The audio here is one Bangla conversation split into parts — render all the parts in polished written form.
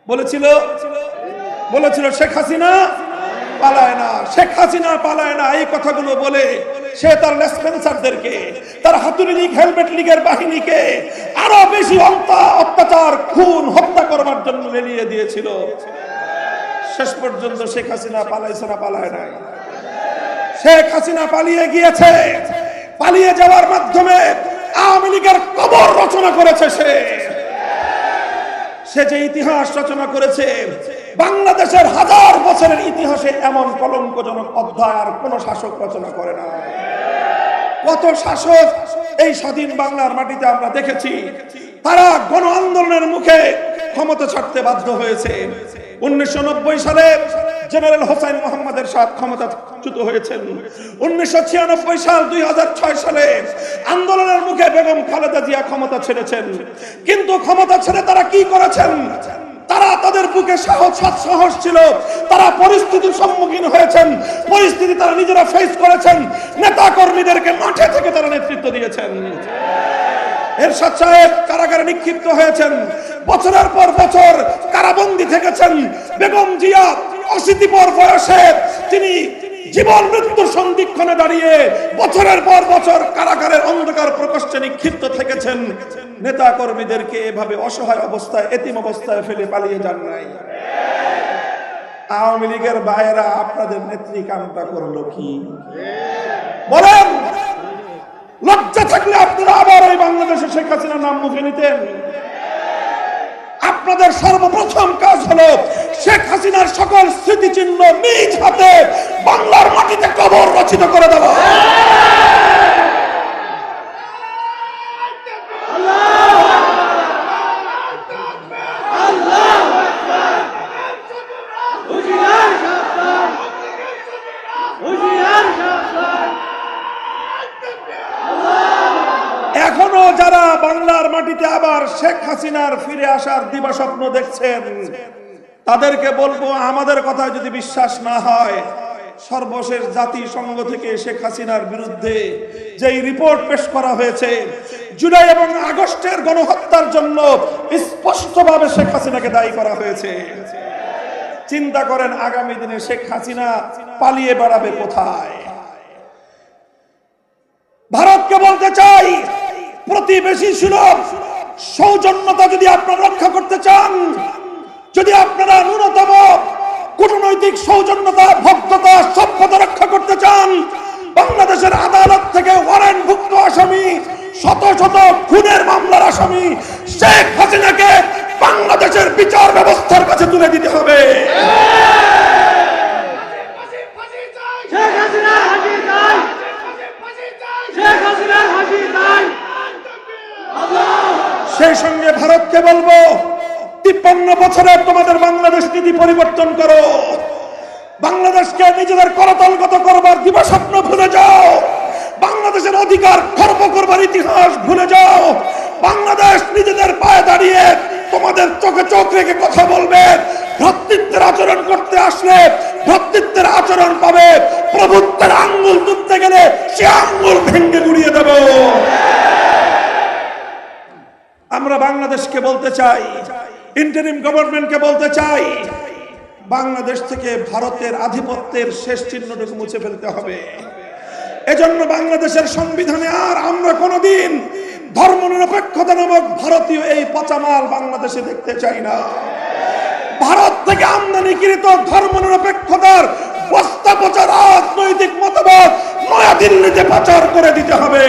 বলেছিল বলেছিল শেখ হাসিনা পালায় না, শেখ হাসিনা পালায় না। এই কথাগুলো বলে সে তার লেসপেন্সারদেরকে, তার হাতুড়ি লীগ, হেলমেট লীগের বাহিনীকে আরো বেশি অত্যাচার, খুন, হত্যা করবার জন্য লেলিয়ে দিয়েছিল। শেষ পর্যন্ত শেখ হাসিনা পালাইছে না? পালায় নাই। শেখ হাসিনা পালিয়ে গিয়েছে। পালিয়ে যাওয়ার মাধ্যমে আওয়ামী লীগের কবর রচনা করেছে। সে যে ইতিহাস রচনা করেছে, বাংলাদেশের হাজার বছরের ইতিহাসে এমন কলঙ্কজনক অধ্যায় আর কোন শাসক রচনা করে না। কত শাসক এই স্বাধীন বাংলার মাটিতে আমরা দেখেছি, তারা গণ আন্দোলনের মুখে ক্ষমতা ছাড়তে বাধ্য হয়েছে। 1990 সালে জেনারেল হোসেন মোহাম্মদ এরশাদ ক্ষমতাচ্যুত হয়েছেন। 1996 সাল 2006 সালে আন্দোলনের মুখে বেগম খালেদা জিয়া ক্ষমতা ছেড়েছেন। কিন্তু ক্ষমতা ছেড়ে তারা কি করেছেন? তারা তাদের বুকে সাহস ছিল, তারা পরিস্থিতির সম্মুখীন হয়েছেন, পরিস্থিতি তারা নিজেরা ফেস করেছেন, নেতা কর্মীদেরকে মাঠে থেকে তারা নেতৃত্ব দিয়েছেন। এরশাদ সাহেব কারাগারে নিক্ষিপ্ত হয়েছেন, বছরের পর বছর কারাবন্দী থেকেছেন। বেগম জিয়া 80 পর বয়সে তিনি জীবন মৃত্যুর সন্ধিক্ষণে দাঁড়িয়ে বছরের পর বছর কারাগারের অন্ধকার প্রকোষ্ঠে নিক্ষিপ্ত থেকেছেন। নেতা কর্মীদেরকে এভাবে অসহায় অবস্থায়, এতিম অবস্থায় ফেলে পালিয়ে যান নাই। আওয়ামী লীগের ভাইয়েরা আপনাদের নেত্রী কামটা করলো কি বলেন? লজ্জা থাকলে আপনারা আবার ওই বাংলাদেশে শেখ হাসিনার নাম মুখে নিতেন। আপনাদের সর্বপ্রথম কাজ হলো শেখ হাসিনার সকল স্মৃতিচিহ্ন নিজ হাতে বাংলার মাটিতে কবর রচিত করে দেওয়া। এখনো যারা বাংলার মাটিতে আবার শেখ হাসিনার ফিরে আসার দিবাস্বপ্ন দেখছেন, তাদেরকে বলবো, আমাদের কথা যদি বিশ্বাস না হয়, সর্বশেষ জাতিসংঘ থেকে শেখ হাসিনার বিরুদ্ধে যেই রিপোর্ট পেশ করা হয়েছে, জুলাই এবং আগস্টের গণহত্যার জন্য স্পষ্টভাবে শেখ হাসিনাকে দায়ী করা হয়েছে। চিন্তা করেন আগামী দিনে শেখ হাসিনা পালিয়ে বেড়াবে কোথায়? ভারতকে বলতে চাই, প্রতিবেশী সুলভ সৌজন্যতা যদি আপনারা রক্ষা করতে চান, যদি আপনারা ন্যূনতম কূটনৈতিক সৌজন্যতা, ভদ্রতা, সভ্যতা রক্ষা করতে চান, বাংলাদেশের আদালত থেকে ওয়ারেন্টভুক্ত আসামি, শত শত খুনের মামলার আসামি শেখ হাসিনাকে বাংলাদেশের বিচার ব্যবস্থার কাছে তুলে দিতে হবে। সেই সঙ্গে ভারতকে বলবো, 53 বছরে তোমাদের বাংলাদেশ নীতি পরিবর্তন করো। বাংলাদেশকে নিজেদের করতলগত করবার দিবাস্বপ্ন ভুলে যাও। বাংলাদেশের অধিকার খর্ব করবার ইতিহাস ভুলে যাও। বাংলাদেশ নিজেদের পায়ে দাঁড়িয়ে তোমাদের চোখে চোখ রেখে কথা বলবে। ভ্রাতৃত্বের আচরণ করতে আসলে ভ্রাতৃত্বের আচরণ পাবে। প্রভুত্বের আঙ্গুল তুলতে গেলে সে আঙ্গুল ভেঙে গুড়িয়ে দেব। আমরা বাংলাদেশকে বলতে চাই, ইন্টারিম গভর্নমেন্টকে বলতে চাই, বাংলাদেশ থেকে ভারতের আধিপত্যের শেষ চিহ্নটুকু মুছে ফেলতে হবে। এজন্য বাংলাদেশের সংবিধানে আর আমরা কোনোদিন ধর্মনিরপেক্ষতা নামক ভারতীয় এই পচামাল বাংলাদেশে দেখতে চাই না। ভারত থেকে আমদানিকৃত ধর্মনিরপেক্ষতার বস্তা পচা রাজনৈতিক মতবাদ নয়াদিল্লিতে পাচার করে দিতে হবে।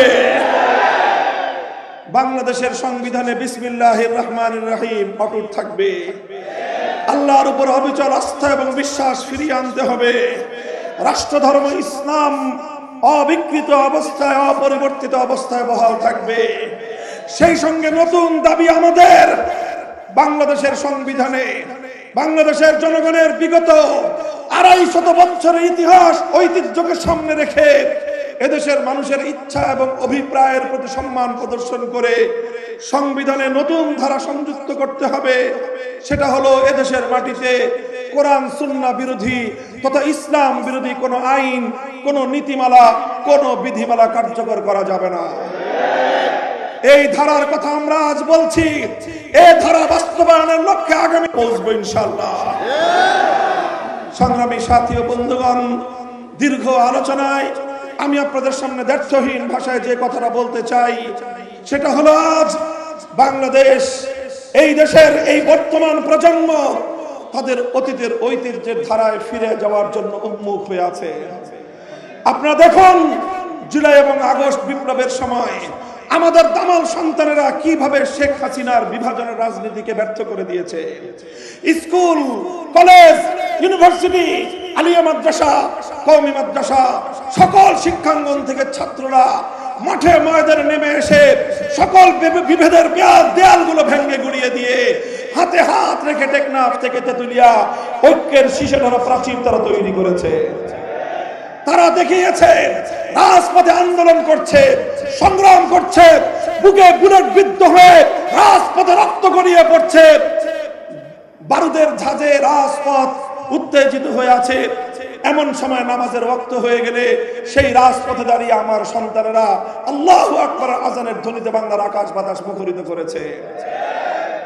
বাংলাদেশের সংবিধানে বিসমিল্লাহির রহমানির রহিম অটুট থাকবে। আল্লাহর উপর অবিচল আস্থা এবং বিশ্বাস ফিরিয়ে আনতে হবে। রাষ্ট্রধর্ম ইসলাম অবিকৃত অবস্থায়, অপরিবর্তিত অবস্থায় বহাল থাকবে। সেই সঙ্গে নতুন দাবি আমাদের, বাংলাদেশের সংবিধানে বাংলাদেশের জনগণের বিগত 250 বছরের ইতিহাস ঐতিহ্যকে সামনে রেখে এদেশের মানুষের ইচ্ছা এবং অভিপ্রায়ের প্রতি সম্মান প্রদর্শন করে সংবিধানে নতুন ধারা সংযুক্ত করতে হবে। সেটা হলো, এদেশের মাটিতে কোরআন সুন্নাহ বিরোধী তথা ইসলাম বিরোধী কোনো আইন, কোনো নীতিমালা, কোনো বিধিমালা কার্যকর করা যাবে না। এই ধারার কথা আমরা আজ বলছি, এই ধারা বাস্তবায়নের লক্ষ্যে আগামী পৌঁছবো ইনশাআল্লাহ। সংগ্রামী সাথী ও বন্ধুগণ, দীর্ঘ আলোচনায় আমি আপনাদের সামনে দ্ব্যর্থহীন ভাষায় যে কথাটা বলতে চাই সেটা হলো, আজ বাংলাদেশ, এই দেশের এই বর্তমান প্রজন্ম তাদের অতীতের ঐতিহ্যের ধারায় ফিরে যাওয়ার জন্য উন্মুখ হয়ে আছে। আপনারা দেখুন, জুলাই এবং আগস্ট বিপ্লবের সময় আমাদের দামাল সন্তানেরা কিভাবে শেখ হাসিনার বিভাজনের রাজনীতিকে ব্যর্থ করে দিয়েছে। স্কুল, কলেজ, ইউনিভার্সিটি, আলিয়া মাদ্রাসা, কওমি মাদ্রাসা, সকল শিক্ষাঙ্গন থেকে ছাত্ররা মাঠে ময়দানে নেমে এসে সকল বিভেদের দেয়ালগুলো ভেঙে গুড়িয়ে দিয়ে হাতে হাত রেখে টেকনাফ থেকে তেতুলিয়া ঐক্যের শীর্ষে ধরা প্রাচীর তারা তৈরি করেছে। তারা দেখিয়েছে রাজপথে আন্দোলন করছে, সংগ্রাম করছে, বুকে বুলেট বিদ্ধ হয়ে রাজপথে রক্ত গড়িয়ে পড়ছে, বারুদের ঝাঁজে রাজপথ উত্তেজিত হয়ে আছে। এমন সময় নামাজের ওয়াক্ত হয়ে গেলে সেই রাজপথে দাঁড়িয়ে আমার সন্তানেরা আল্লাহু আকবার আজানের ধ্বনিতে বাংলার আকাশ বাতাস মুখরিত করেছে।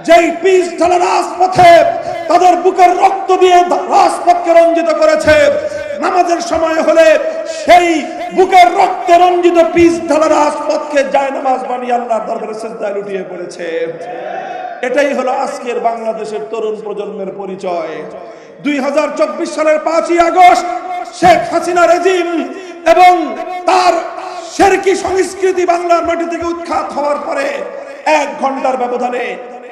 যেই পিচ ঢালা রাজপথে তাদের বুকের রক্ত দিয়ে রাজপথকে রঞ্জিত করেছে, নামাজের সময় হলে সেই বুকের রক্তে রঞ্জিত পিচ ঢালা রাজপথকে জায়নামাজ বানিয়ে আল্লাহর দরবারে সিজদায় লুটিয়ে পড়েছে। এটাই হলো আজকের বাংলাদেশের তরুণ প্রজন্মের পরিচয়। 2024 সালের 5ই আগস্ট শেখ হাসিনা রেজিম এবং তার শেরকি সংস্কৃতি বাংলার মাটি থেকে উৎখাত হওয়ার পরে 1 ঘন্টার ব্যবধানে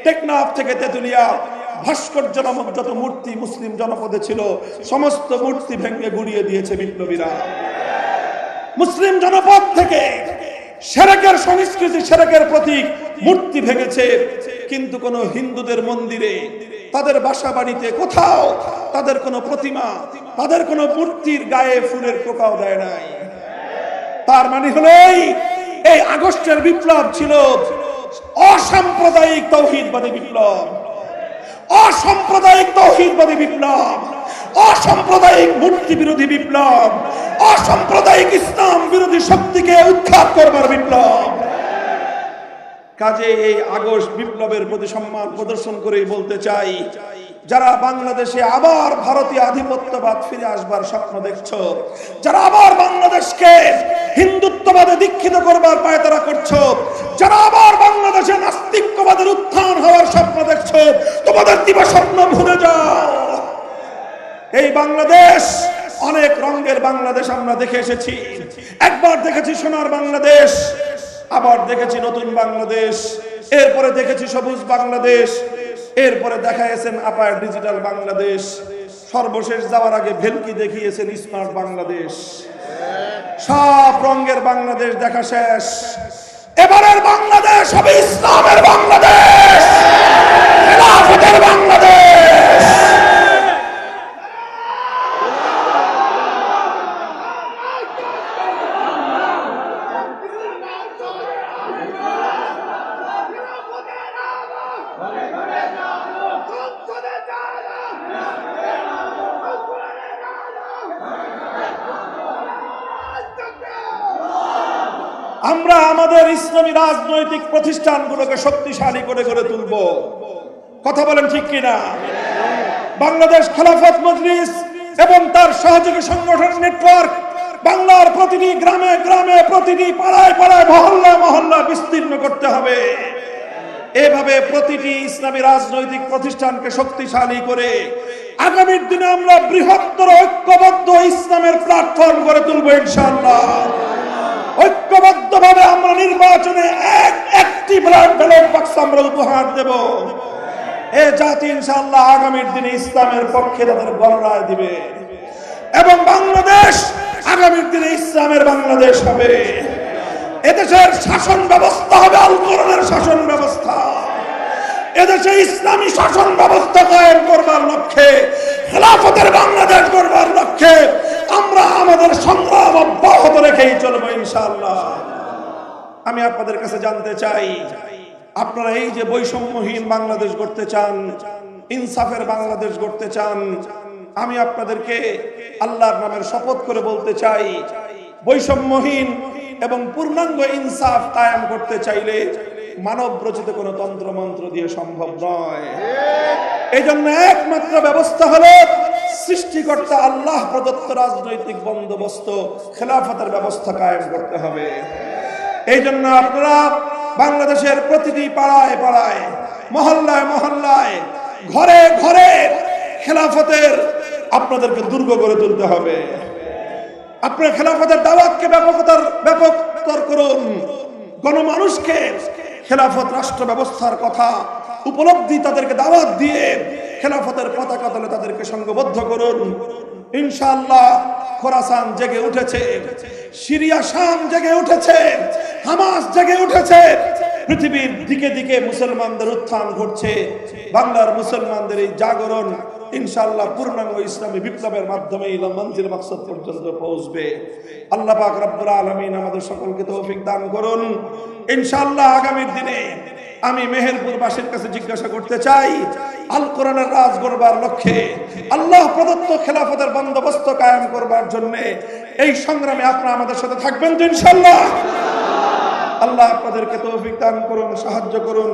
টেকনাফ থেকে তেতুলিয়া ভাস্কর্য নামক যত মূর্তি মুসলিম জনপদে ছিল সমস্ত মূর্তি ভেঙে গুড়িয়ে দিয়েছে বিপ্লবীরা। মুসলিম জনপদ থেকে শেরেকের সংস্কৃতি, শেরেকের প্রতীক মূর্তি ভেঙেছে, কিন্তু কোন হিন্দুদের মন্দিরে, তাদের বাসা বাড়িতে কোথাও তাদের কোনো প্রতিমা, তাদের কোনো মূর্তির গায়ে ফুলের টোকাও দেয় নাই। তার মানে হলো এই আগস্টের বিপ্লব ছিল অসাম্প্রদায়িক তৌহিদবাদী বিপ্লব, অসাম্প্রদায়িক তৌহিদবাদী বিপ্লব, অসাম্প্রদায়িক মূর্তি বিরোধী বিপ্লব, অসাম্প্রদায়িক ইসলাম বিরোধী শক্তিকে উৎখাত করবার বিপ্লব। কাজে এই আগস্ট বিপ্লবের প্রতি সম্মান প্রদর্শন করেই বলতে চাই, যারা বাংলাদেশে আবার ভারতীয় আধিপত্যবাদ ফিরে আসবার স্বপ্ন দেখছো, যারা আবার বাংলাদেশকে হিন্দুত্ববাদে দীক্ষিত করবার পায়তারা করছো, যারা আবার বাংলাদেশে নাস্তিক্যবাদের উত্থান হওয়ার স্বপ্ন দেখছো, তোমাদের দিবা স্বপ্ন ভুলে যাও। এই বাংলাদেশ অনেক রঙের বাংলাদেশ আমরা দেখে এসেছি। একবার দেখেছি সোনার বাংলাদেশ, আবার দেখেছি নতুন বাংলাদেশ, এরপরে দেখেছি সবুজ বাংলাদেশ, এরপরে দেখাইছেন আপার ডিজিটাল বাংলাদেশ, সর্বশেষ যাওয়ার আগে ভেলকি দেখিয়েছেন স্মার্ট বাংলাদেশ। সব রঙের বাংলাদেশ দেখা শেষ। এবারের বাংলাদেশ হবে ইসলামের বাংলাদেশ, খেলাফতের বাংলাদেশ। আমরা আমাদের ইসলামী রাজনৈতিক প্রতিষ্ঠানগুলোকে শক্তিশালী করে গড়ে তুলব। কথা বলেন ঠিক কিনা? বাংলাদেশ খেলাফত মজলিস এবং তার সহযোগী সংগঠন নেটওয়ার্ক বাংলার প্রতিটি গ্রামে গ্রামে, প্রতিটি পাড়ায় পাড়ায়, মহল্লা মহল্লা বিস্তীর্ণ করতে হবে। এভাবে প্রতিটি ইসলামী রাজনৈতিক প্রতিষ্ঠানকে শক্তিশালী করে আগামীর দিনে আমরা বৃহত্তর ঐক্যবদ্ধ ইসলামের প্ল্যাটফর্ম গড়ে তুলব ইনশাআল্লাহ। ঐক্যবদ্ধভাবে আমরা নির্বাচনে একটি ব্যালট বাক্স আমরা উপহার দেব। এ জাতি ইনশাআল্লাহ আগামীর দিনে ইসলামের পক্ষে তাদের গণরায় দিবে এবং বাংলাদেশ আগামীর দিনে ইসলামের বাংলাদেশ হবে। এদেশের শাসন ব্যবস্থা হবে আল কোরআনের শাসন ব্যবস্থা। এদেশে ইসলামী শাসন ব্যবস্থা কায়েম করবার লক্ষ্যে, খেলাফতের বাংলাদেশ করবার লক্ষ্যে আমরা আমাদের সংগ্রাম অব্যাহত রেখেই চলবো ইনশাআল্লাহ। আমি আপনাদের কাছে জানতে চাই, আপনারা এই যে বৈষম্যহীন বাংলাদেশ গড়তে চান, ইনসাফের বাংলাদেশ গড়তে চান, আমি আপনাদেরকে আল্লাহর নামের শপথ করে বলতে চাই, বৈষম্যহীন এবং পূর্ণাঙ্গ ইনসাফ কায়েম করতে চাইলে মানব রচিত কোনো তন্ত্র মন্ত্র দিয়ে সম্ভব নয়। এই জন্য একমাত্র ব্যবস্থা হলো সৃষ্টিকর্তা আল্লাহ প্রদত্ত রাজনৈতিক বন্দোবস্ত খেলাফতের ব্যবস্থা কায়েম করতে হবে। এই জন্য আপনারা বাংলাদেশের প্রতিটি পাড়ায় পাড়ায়, মহল্লায় মহল্লায়, ঘরে ঘরে খেলাফতের আপনাদেরকে দুর্গ গড়ে তুলতে হবে। আপনার খেলাফতের দাওয়াতকে ব্যাপকতর করুন। গণমানুষকে খেলাফত রাষ্ট্র ব্যবস্থার কথা উপলব্ধি তাদেরকে দাওয়াত দিয়ে খেলাফতের পতাকা তলে তাদেরকে সংঘবদ্ধ করুন। ইনশাআল্লাহ খোরাসান জেগে উঠেছে, সিরিয়া শাম জেগে উঠেছে, হামাস জেগে উঠেছে, পৃথিবীর দিকে দিকে মুসলমানদের উত্থান ঘটছে। বাংলার মুসলমানদের এই জাগরণ ইনশাআল্লাহ পূর্ণাঙ্গ ইসলামী বিপ্লবের মাধ্যমে মঞ্জিল মাকসাদ পর্যন্ত পৌঁছবে। আল্লাহ পাক রব্বুল আলামিন আমাদের সকলকে তৌফিক দান করুন। ইনশাআল্লাহ আগামীর দিনে আমি মেহেরপুরবাসীর কাছে জিজ্ঞাসা করতে চাই, আল কোরআনের রাজ গড়বার লক্ষ্যে আল্লাহ প্রদত্ত খেলাফতের বন্দোবস্ত কায়েম করবার জন্য এই সংগ্রামে আপনারা আমাদের সাথে থাকবেন তো ইনশাআল্লাহ? আল্লাহ আপনাদেরকে তৌফিক দান করুন, সাহায্য করুন।